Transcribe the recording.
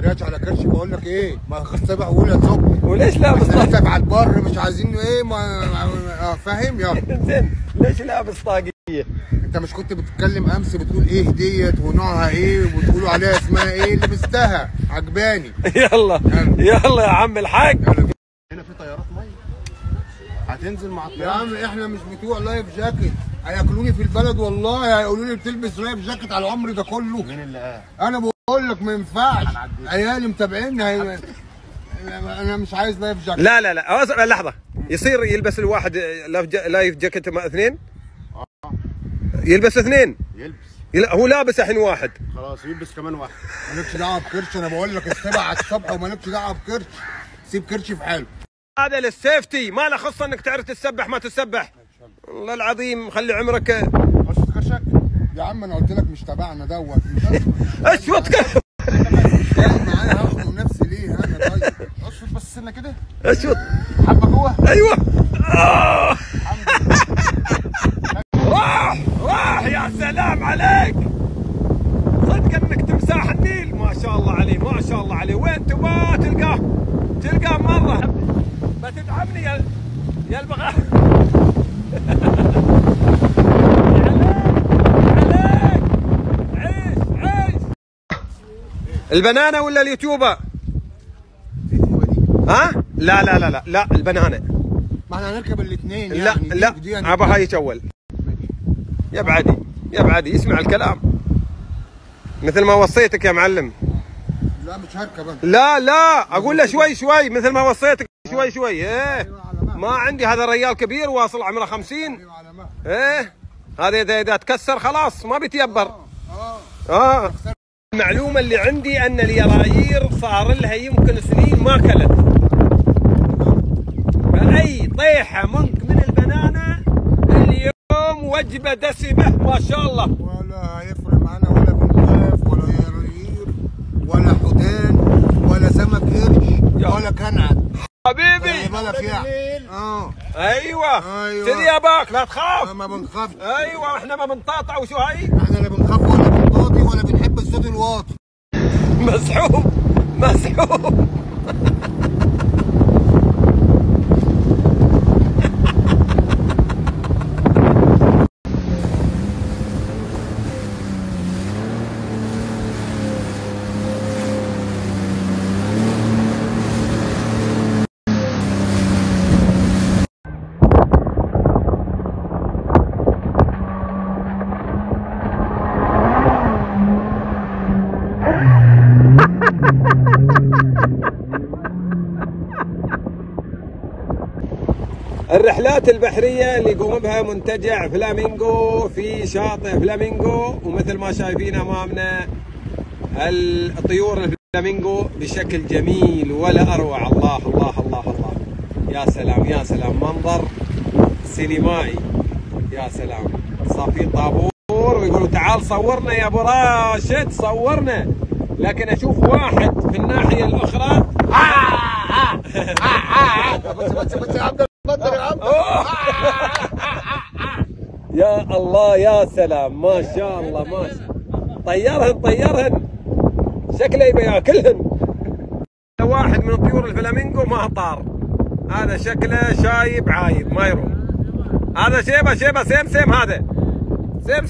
تتريقش على كرش. بقول لك ايه، ما السبع قول يا صبحي. وليش لابس طاقية؟ احنا على البر مش عايزين ايه فاهم يلا. زين ليش لابس طاقية؟ انت مش كنت بتتكلم امس بتقول ايه ديت ونوعها ايه وبتقولوا عليها اسمها ايه؟ لبستها عجباني. يلا يلا يا عم الحاج. هنا في طيارات ميه هتنزل مع الطيارة. يا عم احنا مش بتوع لايف جاكيت، هياكلوني في البلد والله، هيقولوا لي بتلبس لايف جاكيت على العمر ده كله. مين اللي قال؟ انا بقول لك ما ينفعش، عيالي متابعيني انا مش عايز لايف جاكيت. لا لا لا لحظة، يصير يلبس الواحد لايف جاكيت اثنين؟ يلبس اثنين؟ يلبس هو لابس الحين واحد، خلاص يلبس كمان واحد. مالكش دعوه بكرش، انا بقول لك السبع على الصبح ومالكش دعوه بكرش، سيب كرش في حاله. هذا للسيفتي، ما له خص انك تعرف تسبح ما تسبح. والله العظيم خلي عمرك. اشفط كرشك يا عم، انا قلت لك مش تبعنا دوت. اشفط كرشك جاي معايا هاخد نفسي ليه انا؟ طيب اشفط بس سنه كده. اشفط حبه جوه. ايوه راح يا سلام عليك، صدق انك تمساح النيل. ما شاء الله عليه ما شاء الله عليه. وين تبغى تلقاه مره. بتتعبني يا البغاء. عليك عيش. البنانه ولا اليوتيوبر؟ ها؟ لا البنانه. ما احنا هنركب الاثنين يعني. لا ابغى هايك اول. يا بعدي اسمع الكلام مثل ما وصيتك يا معلم. لا مش هركب انا. لا اقول له شوي مثل ما وصيتك شوي. ايه ما عندي، هذا الرجال كبير واصل عمره 50. ايه هذا اذا تكسر خلاص ما بيتيبر. المعلومه اللي عندي ان اليرايير صار لها يمكن سنين ما كلت، فاي طيحه منك من البنانه اليوم وجبه دسمه ما شاء الله. ولا هيفرق معانا ولا بنخاف ولا يرايير ولا حوتان ولا سمك قرش ولا كنعد حبيبي. بالك يعني. ايوه كذي يا باك لا تخاف. ما بنخافش. ايوه احنا ما بنطاطع. وشو هاي؟ احنا لا بنخاف ولا بنطاطي ولا بنحب الصوت الواطي. مسحوب. الرحلات البحرية اللي يقوم بها منتجع فلامينغو في شاطئ فلامينغو، ومثل ما شايفين أمامنا الطيور الفلامينغو بشكل جميل ولا أروع. الله الله الله الله، يا سلام منظر سينمائي. يا سلام صافين طابور ويقولوا تعال صورنا يا أبو راشد صورنا، لكن أشوف واحد في الناحية الأخرى بس يا عبد القادر يا عم. يا الله يا سلام ما شاء الله ما شاء الله. طيرهن شكله يبي ياكلهن. واحد من طيور الفلامينغو ما طار، هذا شكله شايب عايب ما يروم. هذا شيبه سيم هذا سيم